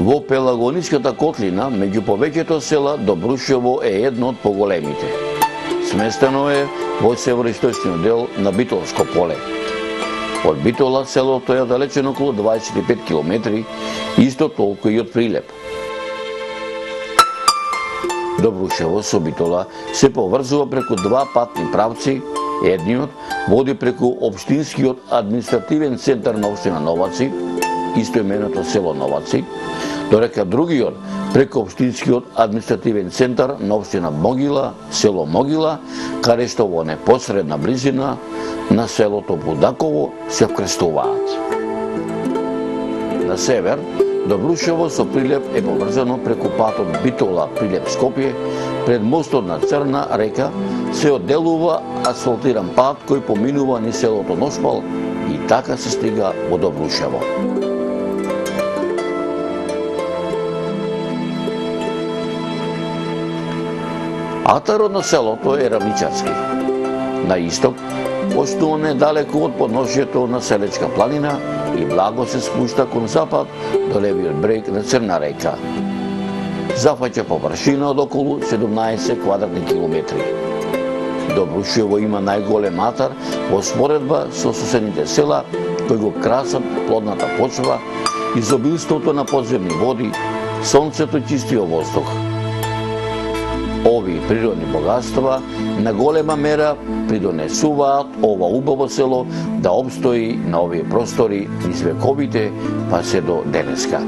Во Пелагониската котлина, меѓу повеќето села, Добрушево е едно од поголемите. Сместено е во североисточниот дел на Битолско поле. Од Битола селото е далечено околу 25 км, исто толку и од Прилеп. Добрушево со Битола се поврзува преку два патни правци. Едниот води преку општинскиот административен центар на општина Новаци, истоименото село Новаци, додека другиот преку општинскиот административен центар на општина Могила, село Могила, каде што во непосредна близина на селото Будаково се вкрестуваат. На север, Добрушево со Прилеп е поврзано преку патот Битола-Прилеп-Скопје, пред мостот на Црна река се одделува асфалтиран пат кој поминува низ селото Ношпал и така се стига во Добрушево. Атарот на селото е равничарски. На исток, основно недалеку од подношието на Селечка планина и благо се спушта кон запад до левиот брег на Црна река. Зафаќа површина од околу 17 квадратни километри. Добрушево има најголем атар во споредба со соседните села кои го красат плодната почва, изобилството на подземни води, сонцето и чистиот воздух. Овие природни богатства на голема мера придонесуваат ова убаво село да обстои на овие простори низ вековите па се до денеска.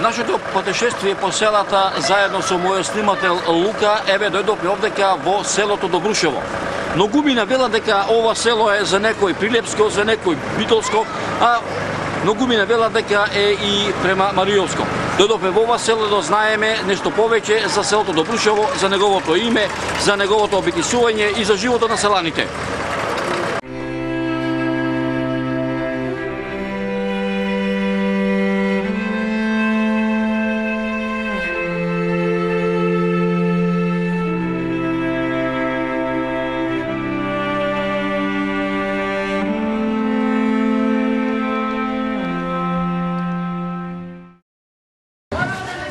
Нашето путешествие по селата заедно со мојот снимател Лука, еве дојдовме овдека во селото Добрушево. Многумина велат дека ова село е за некој Прилепско, за некој Битолско, а многумина велат дека е и према Маријовско. Дојдовме во ова село да знаеме нешто повеќе за селото Добрушево, за неговото име, за неговото обитисување и за животот на селаните.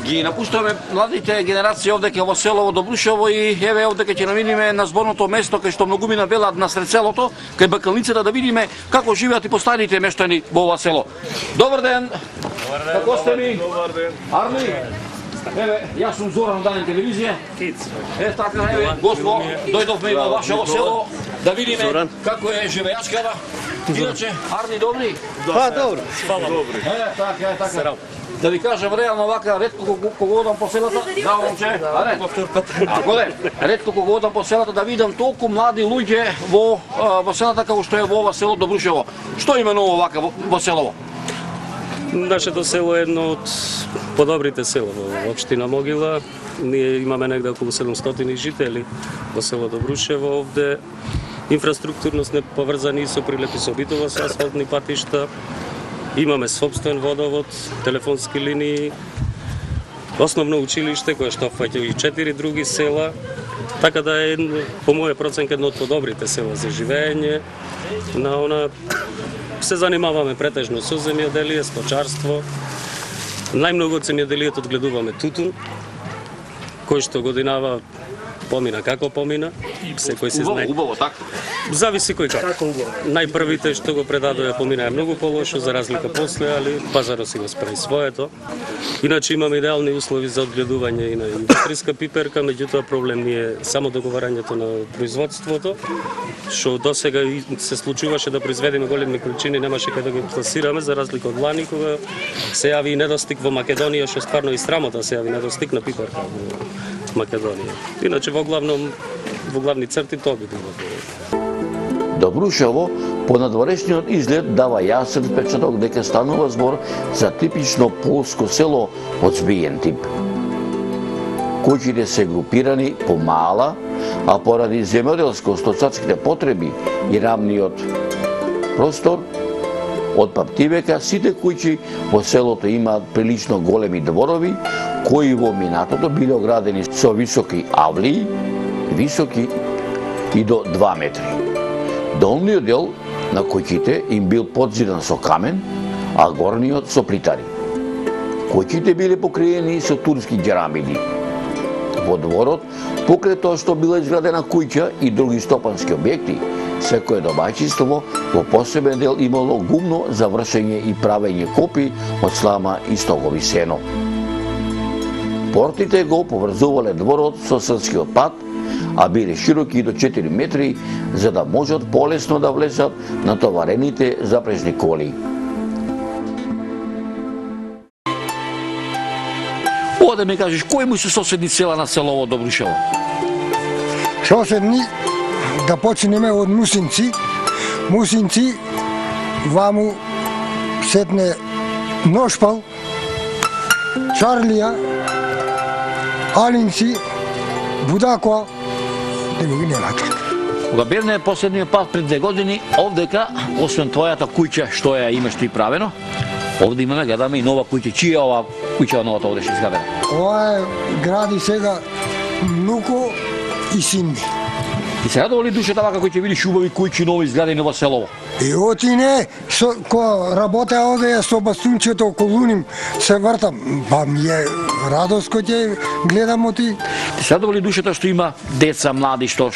Ги напуштаме младите генерации овдека во село Добрушево и еве овдека ќе наминиме на зборното место кај што многумина велат насред селото, кај бакалницата да видиме како живеат и постарите мештани во ова село. Добар ден. Како сте ми? Добар ден. Арни. Еве, јас сум Зоран, Данен телевизија. Е така, еве, Госпо, дојдовме и во вашето село да видиме како е живејачката. Иначе, Арни, добри? Па, добро. Добри. Така. Да ви кажам реално вака, ретко кога одам по селата, да момче, ретко кога одам по селата да видам толку млади луѓе во селата како што е во ова село Добрушево. Што именува вака во селово? Нашето село е едно од подобрите села во општина Могила. Ние имаме негде околу 700 жители во село Добрушево. Овде инфраструктурно сме поврзани со Прилеп и со Битола со асфалтни патишта. Имаме собствен водовод, телефонски линии, основно училиште кое што опфаќа и 4 други села, така да е по моја проценка едно од подобрите села за живење. Се занимаваме претежно со земјоделие, сточарство. Најмногу од земјоделието одгледуваме тутун, кој што годинава помина како помина, секој се знае. Убаво, така. Зависи кој како. Најпрвите што го предадоа поминаа многу полошо, за разлика после, али пазарот си го справи своето. Иначе имаме идеални услови за одгледување и на индустријска пиперка, меѓутоа проблем ни е само договарањето на производството, што досега се случуваше да произведеме големи количини, немаше кај да ги пласираме, за разлика од лани кога се јави и недостиг во Македонија, што стварно и срамота се јави недостиг на пиперка во Македонија. Иначе во главни црти тоа би било. Добрушево по надворешниот изглед дава јасен впечаток дека станува збор за типично полско село од збиен тип. Куќите се групирани по мала, а поради земјоделско-сточарските потреби и рамниот простор. Од памтивека сите куќи во селото имаат прилично големи дворови, кои во минатото биле оградени со високи авлии, високи и до 2 метри. Долниот дел на куќите им бил подзидан со камен, а горниот со плитари. Куќите биле покриени со турски џерамиди. Во дворот, покрај тоа што била изградена куќа и други стопански објекти, секое домаќинство во посебен дел имало гумно за вршење и правење копи од слама и стогови сено. Портите го поврзувале дворот со селскиот пат, а биле широки до 4 метри, за да можат полесно да влезат натоварените запрежни коли. Ова да ми кажеш, кои му се соседни села на селово Добрушево? Соседни, да почнеме од Мусинци. Мусинци, ваму сетне Ношпал, Чарлија, Алинци, Будакова, да ми ги нема така. Кога берне последниот пат пред 2 години, овдека, освен твојата куќа што ја имаш ти правено, овде имаме, гледаме и нова куќа. Чија е ова куќа новата овде што изградена? Ова е гради сега внуко и син ми. И се радува ли душата вака кој ќе видиш убави куќи нови изградени во селово? И оти не, ко работеа овде со бастунчето околу ним, се вртам, па ми е радост кој ќе гледам оти. Ти се радува ли душата што има деца млади, што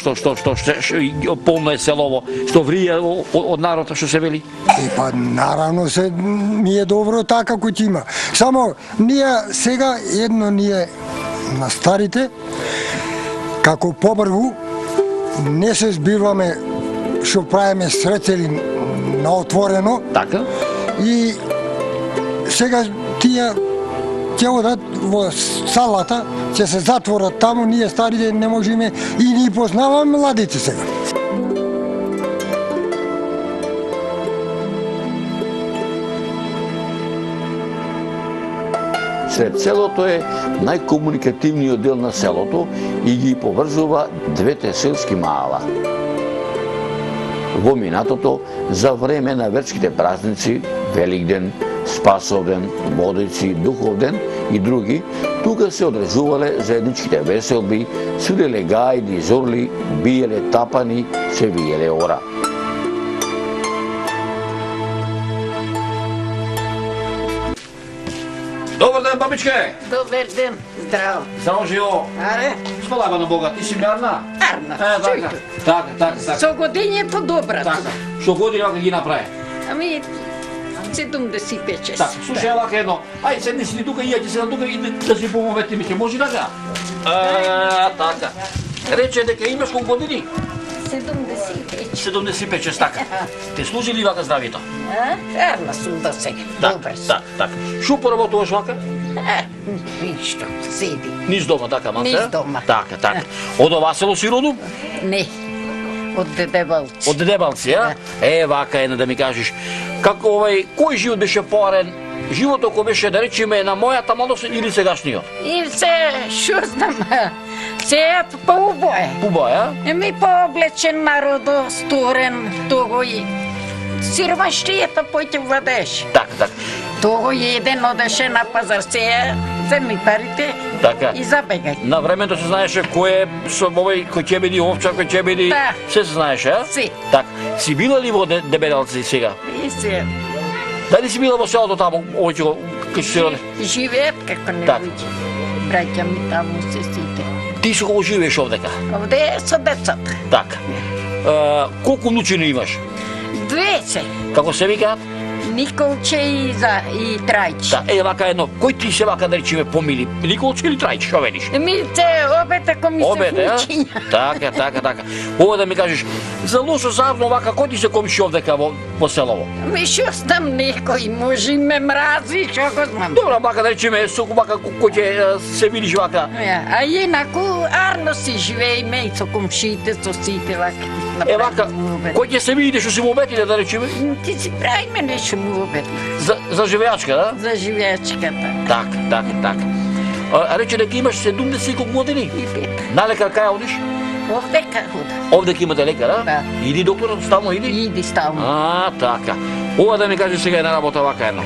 полно е селово, што врија од народа што се вели? И па наравно се ми е добро така кој ќе има. Само ние сега едно ние на старите како побргу не се збирваме што правиме срецели на отворено. Така? И сега тие ќе одат во салата, ќе се затворат таму, ние старите не можеме и ни познаваме младите сега. Сред селото е најкомуникативниот дел на селото и ги поврзува двете селски маала. Во минатото, за време на верските празници, Великден, Спасовден, Водици, Духовден и други, тука се одржувале заедничките веселби, свиреле гајди, зорли, биеле тапани, се виеле ора. Добар ден, бабичке! Добар ден, здраво. Здраво живо! Аре, Спалава на Бога, ти си ми Арна? Арна, Така. со годињето добра. Така. Што години вака ги направи? Ами, 75-6. Така, слушај вака едно. Ај, седни си тука и ја ќе седам тука и да си помовети ми, ќе може така? Така. Рече дека имаш колку години? 75. 75, така. Те служи ли вака здравието? Арна сум до сега. Добра сум. Така. Шо поработуваш вака? Ништо, седи. Низ дома, така, манте? Низ дома. Така. Од ова село си родом? Не, од Дедебалци. Од Дедебалци, а? Вака една да ми кажеш. Како кој живот беше поарен? Животот кој беше, да речеме, на мојата младост или сегашниот? И се, шо знам, се е поубое. Убај, а? Еми пооблечен народо, сторен, того и сиромаштијата поќе владееш. Така. Того еден одеше на пазар, се земи парите Така. и забегај. На времето се знаеше кој е со кој ќе биде овчар, кој ќе биде... Да. Се знаеше, а? Си. Така. Си била ли во Дебелци сега? И се Дали си била во селото таму, овој кај се роде? живеат како не Так. луѓе. Браќа ми таму се сите. Ти со кого живееш овдека? Овде со децата. Така. Колку внучини имаш? 2 се. Како се викаат? Николче и Трајче. Да, вака едно. Кој ти се вака да речеме помили? Николче или Трајче, што велиш? Ми се обете ако ми се Обете, а? внучиња. Така. Ова да ми кажеш, за лошо завно вака, кој ти се комши овдека во селово? Ми шо знам, некој може ме мрази, шо го знам. Добро, вака да речеме, со вака кој ќе се видиш вака. А инаку арно си живееме и со комшите, со сите вака. Вака, кој ќе се видите што си му обетиле да речеме? Ти си правиме нешто му обет. За живеачка, да? За живеачката. Така. Рече дека имаш 70 години. И пет. На лекар кај одиш? Овдека хода. Овде ќе имате лекар, а? Да. Иди докторот, ставно иди? Иди ставно. А, така. Ова да ми каже сега една работа вака едно.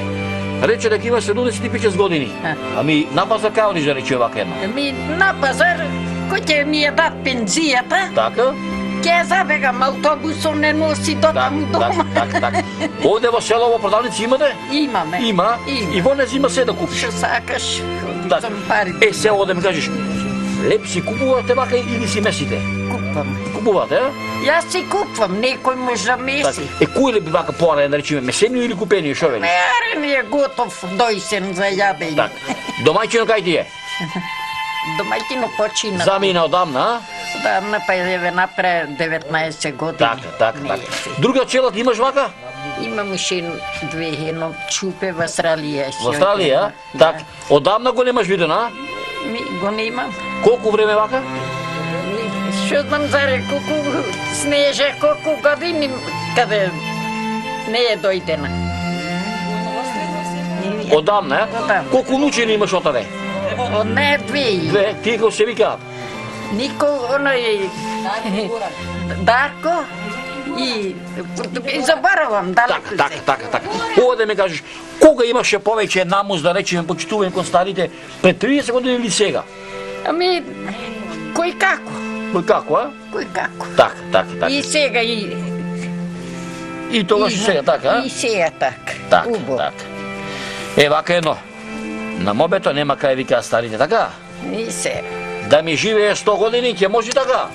Рече дека има 75 години. Ами на пазар кај одиш да рече вака едно? Ми на пазар, кој ќе ми ја дат пензијата, Така? ќе забегам автобусом, не носи до таму дома. Так. Овде во село во продавници имате? Имаме. Има. И во не зима се да купиш. Што сакаш, Так. сам пари. Се ово да ми кажеш, леп си купувате вака или си месите? Купам. Купувате, а? Јас си купвам, некој може да Так. меси. Кој ли би вака поарен, да речеме, месено или купени, шо вели? Мерен е готов, дојсен за јадење. Так. Домаќино кај ти е? Домаќино почина. Замина одамна, а? Да, напајлеве напре 19 години. Так. Друга челат имаш вака? Имам уште две, едно чупе во Австралија. Во Австралија? Так. Одамна го немаш видено, а? Ми го немам. Колку време вака? Што знам заре, колку снеже, колку години, каде не е дојдена. Одамна, е? Да. Колку нучени имаш отаде? Не две. Две, тие кои се викаат? Нико, оној... Дарко и забаравам далеко се. Так. Ова да ми кажеш, кога имаше повеќе намус да речеме почитување кон старите, пред 30 години или сега? Ами, кој како? Кој како, а? Кој како? Так. И сега И тогаш и сега, така, а? И сега така. Так. Убаво. Вака едно. На мобето нема кај викаат старите, така? И сега. Да ми живее 100 години, ќе може така?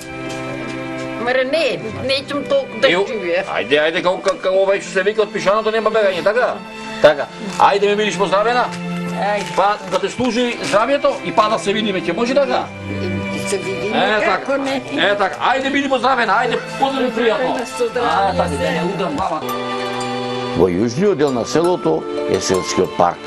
Маре не, неќам толку да живеев. Ајде, како овај што се вика од пишаното нема бегање, така? Така. Ајде ме видиш поздравена. Ајде, Па да те служи здравието и па да се видиме, ќе може така? се видиме како не. Така. Ајде биди поздравена, ајде поздрави пријатно. Со здравје. Така, да не удрам баба. Во јужниот дел на селото е селскиот парк.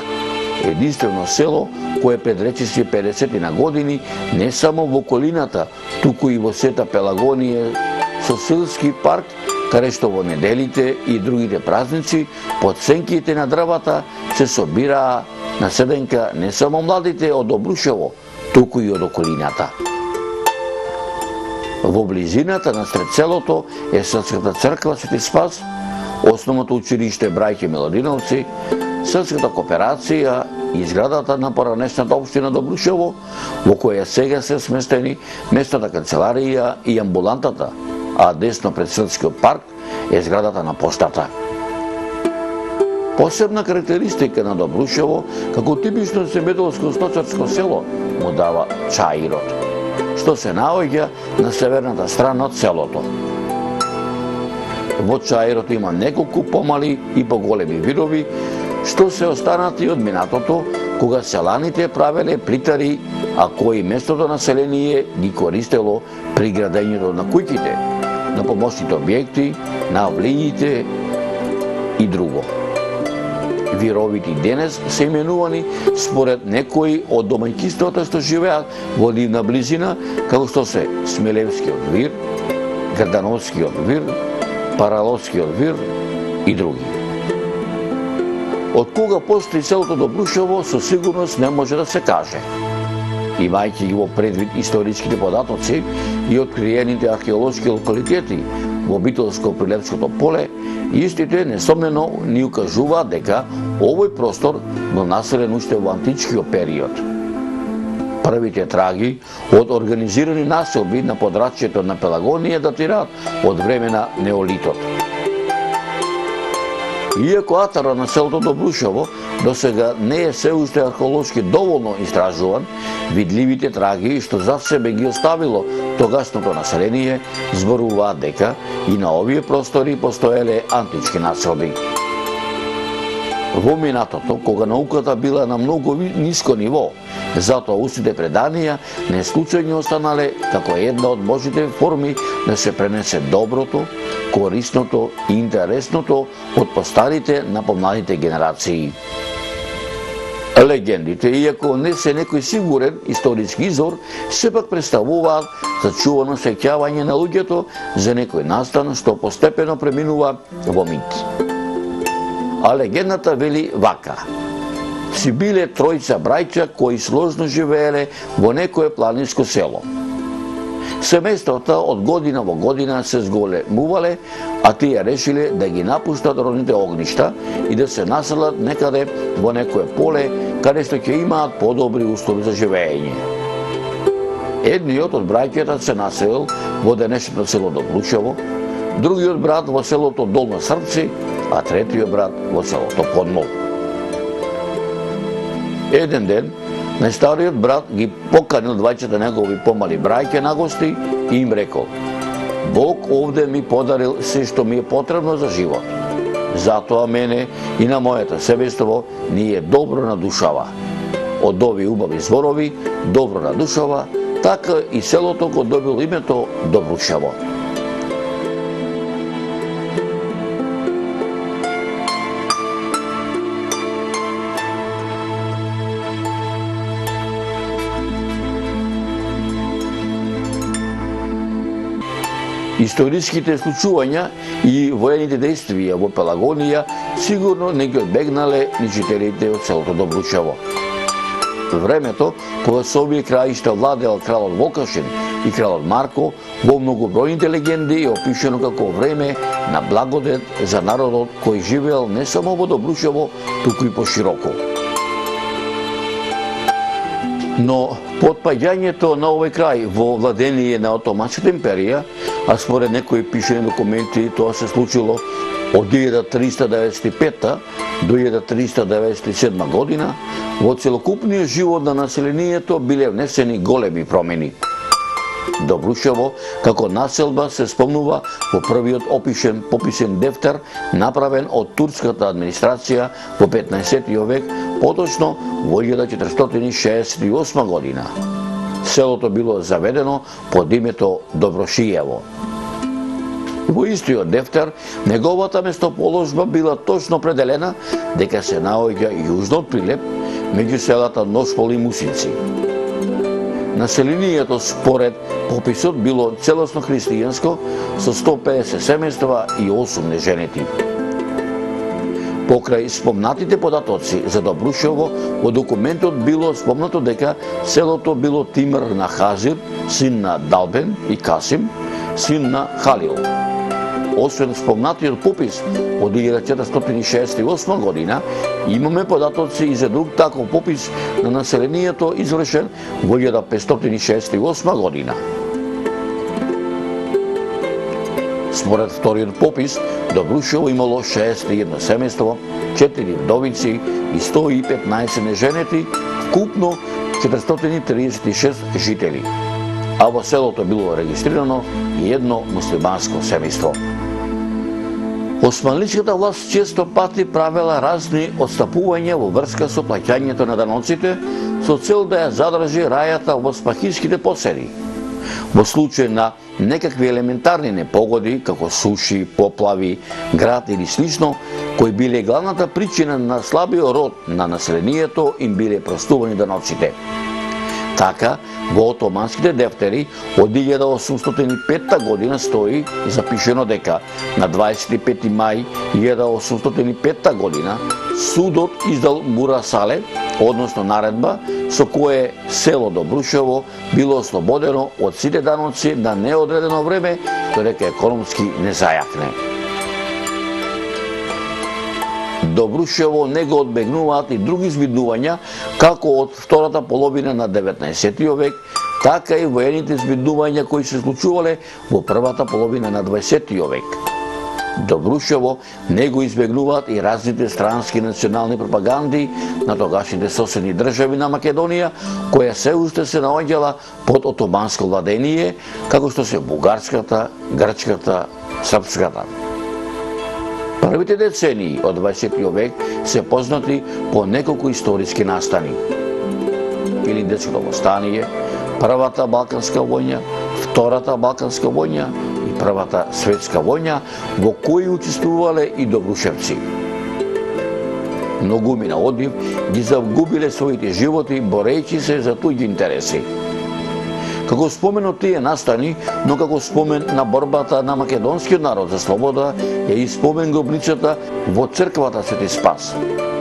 Единствено село кое пред речиси 50 на години не само во околината, туку и во сета Пелагонија со селски парк, каде што во неделите и другите празници под сенките на дрвата се собираа на седенка не само младите од Добрушево, туку и од околината. Во близината насред селото е Селската црква Свети Спас, основното училиште Брајке Милодиновци, Селската кооперација и зградата на поранешната општина Добрушево, во која сега се сместени местната канцеларија и амбулантата, а десно пред Селскиот парк е зградата на поштата. Посебна карактеристика на Добрушево, како типично земјоделско сточарско село, му дава Чаирот, што се наоѓа на северната страна од селото. Во Чаирот има неколку помали и поголеми видови, што се останати од минатото, кога селаните правеле плитари, а кои местото население ги користело при градењето на куќите, на помошните објекти, на влињите и друго. Вировите денес се именувани според некои од домаќинствата што живеат во нивна близина, како што се Смелевскиот вир, Грдановскиот вир, Параловскиот вир и други. Од кога постои селото Добрушево, со сигурност не може да се каже. Имајќи ги во предвид историските податоци и откриените археолошки локалитети во Битолско-Прилепското поле, истите несомнено ни укажуваат дека овој простор бил населен уште во античкиот период. Првите траги од организирани населби на подрачјето на Пелагонија датираат од време на неолитот. Иако атарот на селото Добрушево досега не е се уште археолошки доволно истражуван, видливите траги што зад себе ги оставило тогашното население зборуваат дека и на овие простори постоеле антички населби. Во минатото, кога науката била на многу ниско ниво, затоа устите преданија не случајно останале како една од можните форми да се пренесе доброто, корисното и интересното од постарите на помладите генерации. Легендите, иако не се некој сигурен историски извор, сепак представуваат зачувано сеќавање на луѓето за некој настан што постепено преминува во мит. А легендата вели вака: си биле тројца браќа кои сложно живееле во некое планинско село. Семејствата од година во година се зголемувале, а тие решиле да ги напуштат родните огништа и да се населат некаде во некое поле, каде што ќе имаат подобри услови за живење. Едниот од браќата се населил во денешното село Добрушево, другиот брат во селото Долно Српци, а третиот брат во селото Подмол. Еден ден, најстариот брат ги поканил двајцата негови помали браќа на гости и им рекол: Бог овде ми подарил се што ми е потребно за живот. Затоа мене и на моето семејство ни е добро надушава. Од овие убави зборови, добро надушава, така и селото го добил името Добрушево. Историските случувања и воените действија во Пелагонија сигурно не ги одбегнале ни жителите од селото Добрушево. Времето кога со овие краишта владеел кралот Вокашин и кралот Марко, во многобројните легенди е опишено како време на благодет за народот кој живеел не само во Добрушево, туку и пошироко. Но потпаѓањето на овој крај во владение на Отоманската империја, а според некои пишени документи тоа се случило од 1395 до 1397 година, во целокупниот живот на населението биле внесени големи промени. Добрушево како населба се спомнува во првиот пописен дефтер направен од турската администрација во 15 век, поточно во 1468 година. Селото било заведено под името Доброшиево. Во истиот дефтер, неговата местоположба била точно определена дека се наоѓа јужно од Прилеп, меѓу селата Ношпол и Мусинци. Населението според пописот било целосно христијанско со 150 семејства и 8 неженети. Покрај спомнатите податоци за Добрушево, во документот било спомнато дека селото било Тимр на Хазир, син на Далбен, и Касим, син на Халил. Освен спомнатиот попис од 1468 година, имаме податоци и за друг таков попис на населението извршен во 1568 година. Според вториот попис, Добрушево имало 61 семејство, 4 вдовици и 115 неженети, вкупно 436 жители. А во селото било регистрирано и едно муслиманско семејство. Османличката власт често пати правела разни отстапувања во врска со плаќањето на даноците со цел да ја задржи рајата во спахиските поседи. Во случај на некакви елементарни непогоди, како суши, поплави, град или слично, кои биле главната причина на слабиот род на населението, им биле простувани даноците. Така, во отоманските дефтери од 1805 година стои запишено дека на 25 мај 1805 година судот издал мурасале, односно наредба, со кое село Добрушево било ослободено од сите даноци на неодредено време, додека економски не зајакне. Добрушево не го одбегнуваат и други збиднувања, како од втората половина на 19 век, така и воените збиднувања кои се случувале во првата половина на 20 век. Добрушево не го избегнуваат и разните странски национални пропаганди на тогашните соседни држави на Македонија, која се уште се наоѓала под отоманско владение, како што се бугарската, грчката, српската. Првите децении од 20 век се познати по неколку историски настани. Илиндетското востание, Првата Балканска војна, Втората Балканска војна и Првата светска војна, во кои учествувале и добрушевци. Многуми на однив ги загубиле своите животи борејќи се за туѓи интереси. Како спомен од тие настани, но како спомен на борбата на македонскиот народ за слобода, е и спомен гробницата во црквата Свети Спас,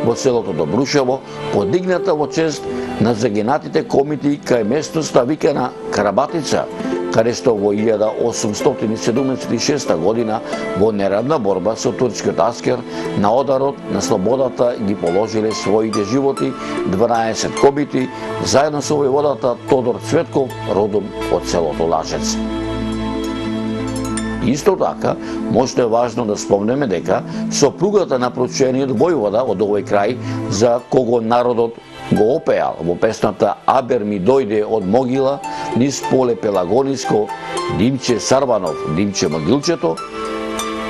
во селото Добрушево, подигната во чест на загинатите комити кај местноста викана Карабатица, каде што во 1876 година во нерадна борба со турскиот аскер на ударот на слободата ги положиле своите животи 12 кобити заедно со војводата Тодор Цветков, родом од селото Лажец. Исто така, може е важно да спомнеме дека сопругата на прочениот војвода од овој крај, за кого народот го опеал во песната "Абер ми дојде од могила" низ поле Пелагониско, Димче Сарбанов, Димче Могилчето,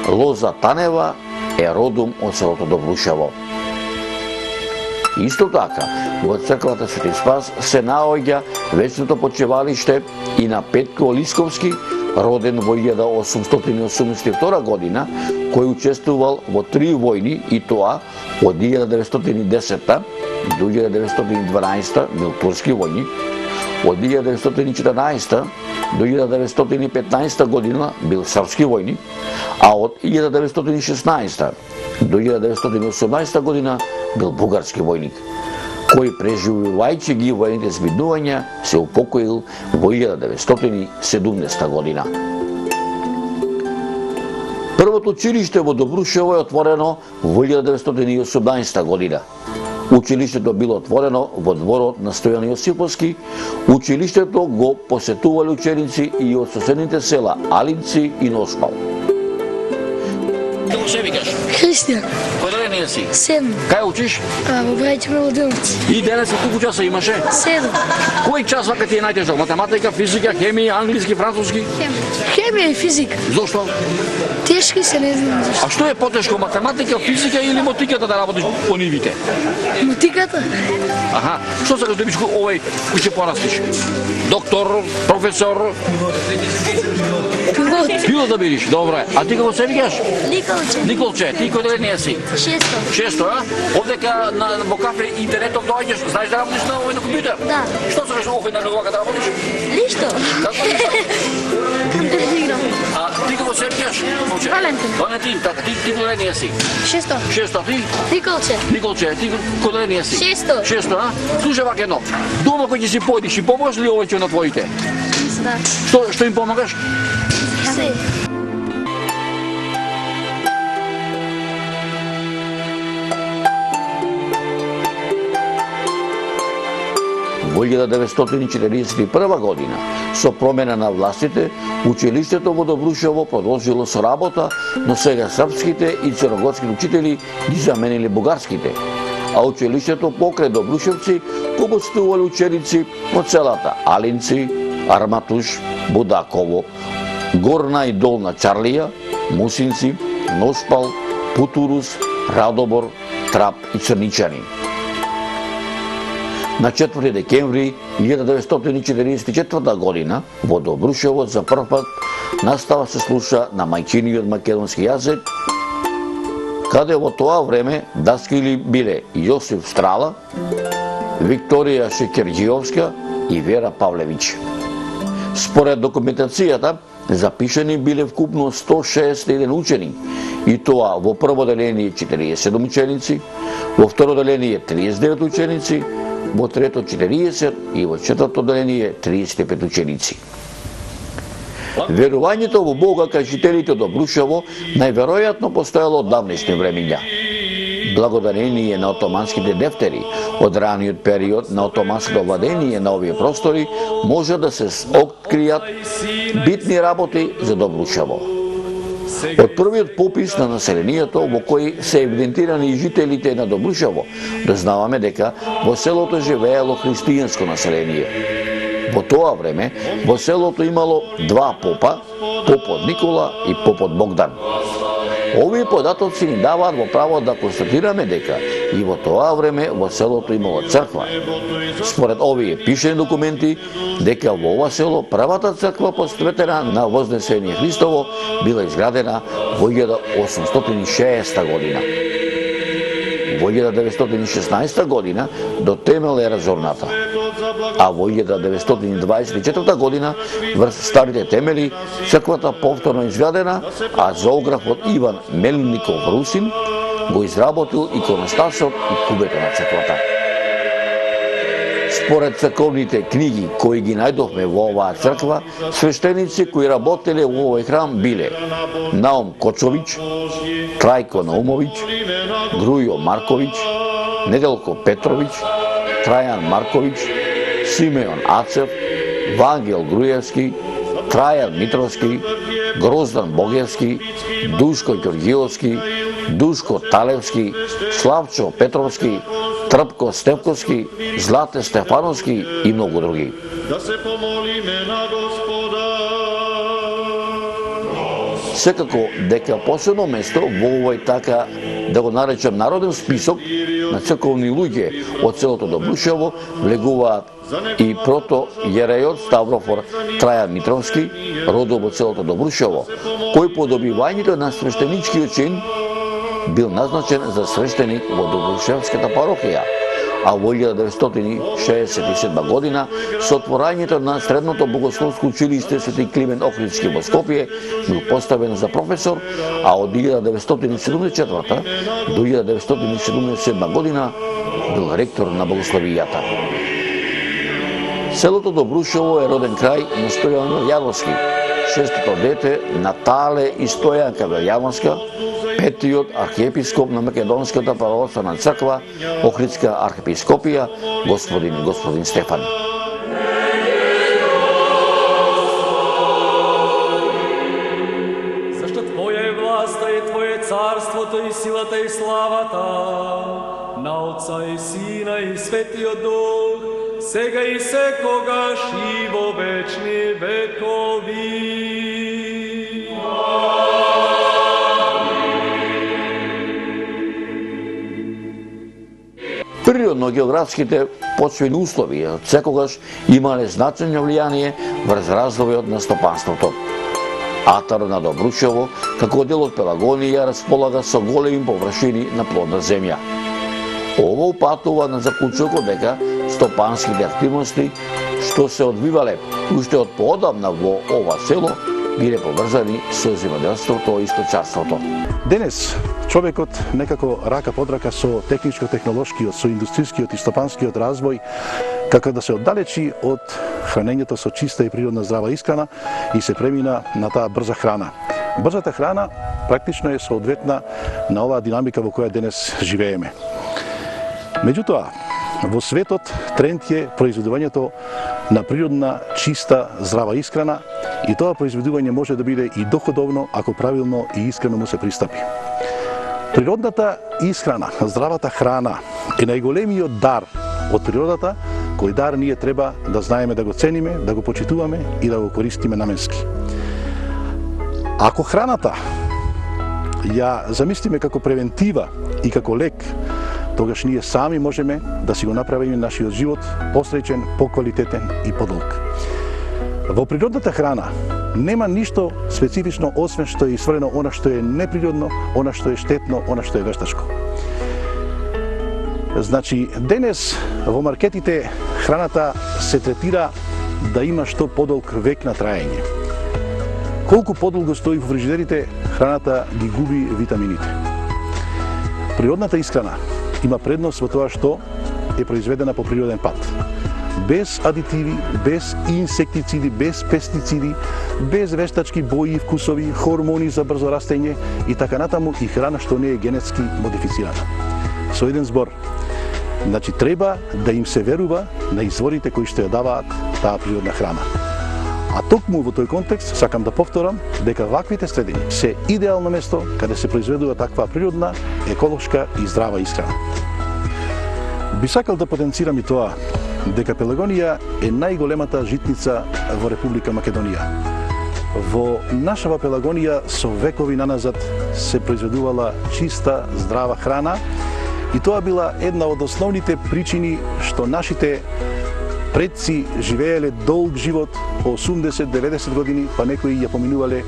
Лоза Танева е родом од селото Добрушево. Исто така, во црквата Свети Спас се наоѓа вечното почивалиште и на Петко Лисковски, роден во 1882 година, кој учествувал во 3 војни, и тоа од 1910 до 1912 бил турски војник, од 1914 до 1915 година бил српски војник, а од 1916 до 1918 година бил бугарски војник, кој преживувајќи ги воените збиднувања се упокоил во 1970 година. Првото училиште во Добрушево е отворено во 1918 година. Училиштето било отворено во дворот на Стојан Јосиповски. Училиштето го посетувале ученици и од соседните села Алинци и Носпал. Како се викаш? Христијан, Кој деление си? 7. Кај учиш? Во Брајче Мелодиловци. И денес колку часа имаше? 7. Кој час вака ти е најтежок? Математика, физика, хемија, англиски, француски? Хемија и физика. Зошто? Тешки се, не знам зашто. А што е потешко, математика, физика или мотиката да работиш по нивите? Мотиката? Аха, што сакаш да бидеш овој кој ќе порастиш? Доктор, професор, Пилот. пилот да бидеш, добре. А ти како се викаш? Николче. Николче, ти кој деление си? 6. Шесто, а? Овдека во кафе интернетот доаѓаш, знаеш да работиш на овој на компјутер? Да. Што сакаш овој на новака да работиш? Ништо. Како ништо? Компјутер играм. А ти како се викаш? Момче? Валентин. Валентин, така, ти кој деление си? 6. Шесто, ти? Николче. Николче, ти кој деление си? Шесто. Шесто, а? Слушај вака едно. Дома кој ќе си појдиш и помогаш ли овој на твоите? Да. Што им помагаш? Се. Во 1941 година, со промена на властите, училиштето во Добрушево продолжило со работа, но сега српските и црногорски учители ги замениле бугарските, а училиштето покрај Добрушевци го гостувале ученици од селата Алинци, Арматуш, Будаково, Горна и Долна Чарлија, Мусинци, Носпал, Путурус, Радобор, Трап и Црничани. На 4 декември 1944 година во Добрушево за прв пат настава се слуша на мајчиниот македонски јазик, каде во тоа време даскали биле Јосиф Страла, Викторија Шекерџиовска и Вера Павлевич. Според документацијата, запишани биле вкупно 161 учени, и тоа во прво деление 47 ученици, во второ деление 39 ученици, во трето 40 и во четврто деление 35 ученици. Верувањето во Бога кај жителите од Добрушево најверојатно постоело од давнешни времиња. Благодарение на отоманските дефтери од раниот период на отоманското владење на овие простори може да се откријат битни работи за Добрушево. Од првиот попис на населението во кој се евидентирани и жителите на Добрушево, дознаваме дека во селото живеело христијанско население. Во тоа време во селото имало два попа, попот Никола и попот Богдан. Овие податоци ни даваат во право да констатираме дека и во тоа време во селото имало црква. Според овие пишени документи, дека во ова село првата црква посветена на Вознесение Христово била изградена во 1860 година. Во 1916 година до темел е разорната, а во 1924 година врз старите темели црквата повторно изградена, а зоографот Иван Мелников Русин го изработил иконостасот и кубето на црквата. Според црковните книги кои ги најдовме во оваа црква, свештеници кои работеле во овој храм биле Наум Кочович, Трајко Наумович, Грујо Маркович, Неделко Петрович, Трајан Маркович, Симеон Ацев, Вангел Грујевски, Трајан Митровски, Гроздан Богевски, Душко Ѓорѓиовски, Душко Талевски, Славчо Петровски, Трпко Стевковски, Злате Стефановски и многу други. Да се помолиме на Господа. Секако дека посебно место во овој така, да го наречем, народен список на црковни луѓе од селото Добрушево влегуваат и протојерејот Ставрофор Трајан Митровски, родом од селото Добрушево, кој по добивањето на свештеничкиот чин бил назначен за свештеник во Добрушевската парохија, а во 1967 година со отворањето на Средното богословско училиште Свети Климент Охридски во Скопје бил поставен за професор, а од 1974 до 1977 година бил ректор на богословијата. Селото Добрушево е роден крај на Стојан Велјановски, шестото дете на Тале и Стојанка Велјановска, петиот архиепископ на Македонската православна црква, Охридска архиепископија, господин Стефан. Зашто Твоја е власта и Твое царството и силата и славата на Отца и Сина и Светиот Дух, сега и секогаш и во вечни векови. Природно-географските почвени услови секогаш имале значајно влијание врз развојот на стопанството. Атар на Добрушево, како дел од Пелагонија, располага со големи површини на плодна земја. Ово упатува на заклучокот дека стопанските активности што се одвивале уште од поодамна во ова село биле поврзани со земјоделството и сточарството. Денес човекот некако рака под рака со техничко-технолошкиот, со индустрискиот и стопанскиот развој, како да се оддалечи од хранењето со чиста и природна здрава исхрана и се премина на таа брза храна. Брзата храна практично е соодветна на оваа динамика во која денес живееме. Меѓутоа, во светот тренд е произведувањето на природна, чиста, здрава исхрана и тоа произведување може да биде и доходовно ако правилно и искрено му се пристапи. Природната исхрана, здравата храна е најголемиот дар од природата, кој дар ние треба да знаеме да го цениме, да го почитуваме и да го користиме наменски. Ако храната ја замислиме како превентива и како лек, тогаш ние сами можеме да си го направиме нашиот живот посреќен, поквалитетен и подолг. Во природната храна нема ништо специфично освен што е изврено она што е неприродно, она што е штетно, она што е вештачко. Значи, денес во маркетите храната се третира да има што подолг век на траење. Колку подолго стои во фрижидерите, храната ги губи витамините. Природната исхрана има предност во тоа што е произведена по природен пат. Без адитиви, без инсектициди, без пестициди, без вештачки бои и вкусови, хормони за брзо растење и така натаму и храна што не е генетски модифицирана. Со еден збор, значи треба да им се верува на изворите кои што ја даваат таа природна храна. А токму во тој контекст сакам да повторам дека ваквите средини се идеално место каде се произведува таква природна, еколошка и здрава исхрана. Би сакал да потенцирам и тоа дека Пелагонија е најголемата житница во Република Македонија. Во нашава Пелагонија со векови наназад се произведувала чиста, здрава храна и тоа била една од основните причини што нашите предци живееле долг живот по 80-90 години, па некои ја поминувале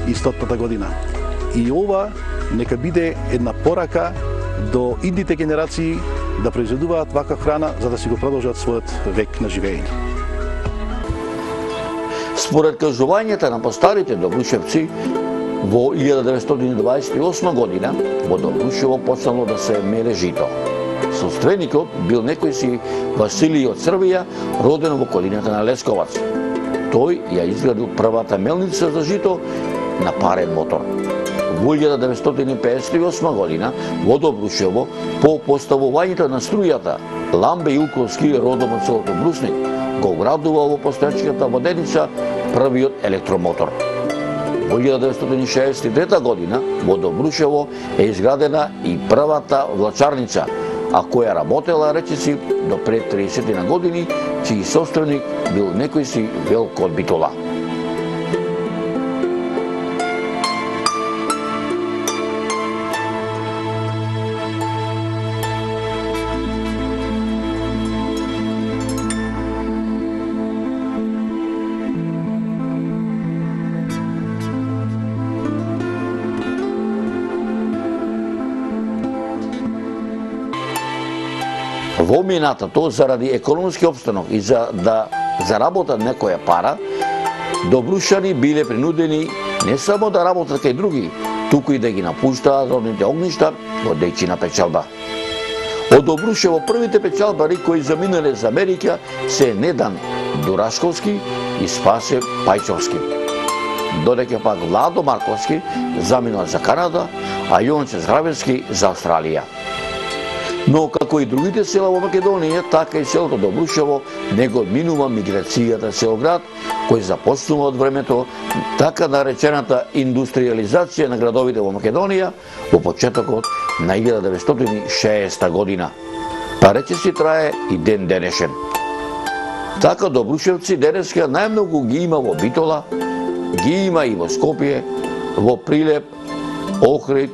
и 100-та година. И ова нека биде една порака до идните генерации да произведуваат ваква храна за да си го продолжат својот век на живење. Според кажувањата на постарите добрушевци, во 1928 година во Добрушево почнало да се меле жито. собственикот бил некој си Василий од Србија, роден во околината на Лесковац. Тој ја изградил првата мелница за жито на парен мотор. Во 1958 година во Добрушево, по поставувањето на струјата, Ламбе Илковски, родом од селото Брусник, го градува во постојачката воденица првиот електромотор. Во 1963 година во Добрушево е изградена и првата влачарница, а која работела речиси до пред 30 на години, чиј собственик бил некој си Велко од Битола. Во минатото, заради економски обстанок и за да заработат некоја пара, добрушани биле принудени не само да работат кај други, туку и да ги напуштаат родните огништа во дејчина печалба. Од Добрушево првите печалбари кои заминале за Америка се Недан Дурашковски и Спасе Пајчовски. Додека пак Владо Марковски заминал за Канада, а Јонче Здравевски за Австралија. Но како и другите села во Македонија, така и селото Добрушево не го одминува миграцијата селоград, кој започнува од времето така наречената индустриализација на градовите во Македонија во почетокот на 1960 година. Па речиси трае и ден денешен. Така добрушевци денеска најмногу ги има во Битола, ги има и во Скопје, во Прилеп, Охрид,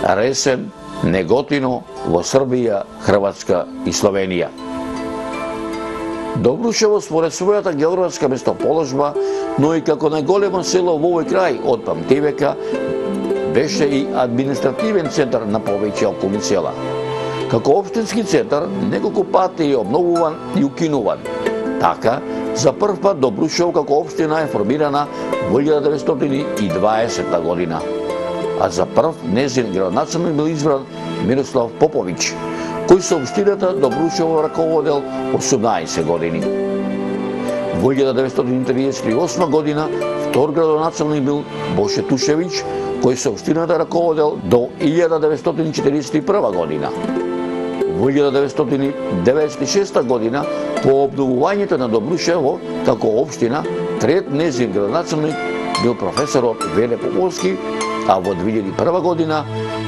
Ресен, Неготино, во Србија, Хрватска и Словенија. Добрушево според својата географска местоположба, но и како најголемо село во овој крај од памтивека, беше и административен центар на повеќе околни села. Како општински центар, неколку пати е обновуван и укинуван. Така, за прв пат Добрушево како општина е формирана во 1920 година. А за прв незин градоначалник бил избран Мирослав Поповиќ, кој со општината Добрушево раководел 18 години. Во 1938 година втор градоначалник бил Боше Тушевиќ, кој со општината раководел до 1941 година. Во 1996 година, по обновувањето на Добрушево како општина, трет незин градоначалник бил професорот Веле Поповски, а во 2001 година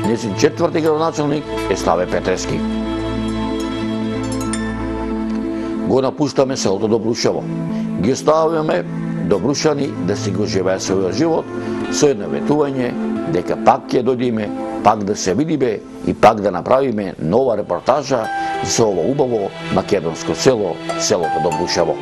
незин четврти градоначалник е Славе Петрески. Го напуштаме селото Добрушево. Ги оставаме добрушани да си го живеат својот живот со едно ветување дека пак ќе дојдеме, пак да се видиме и пак да направиме нова репортажа за ово убаво македонско село, селото Добрушево.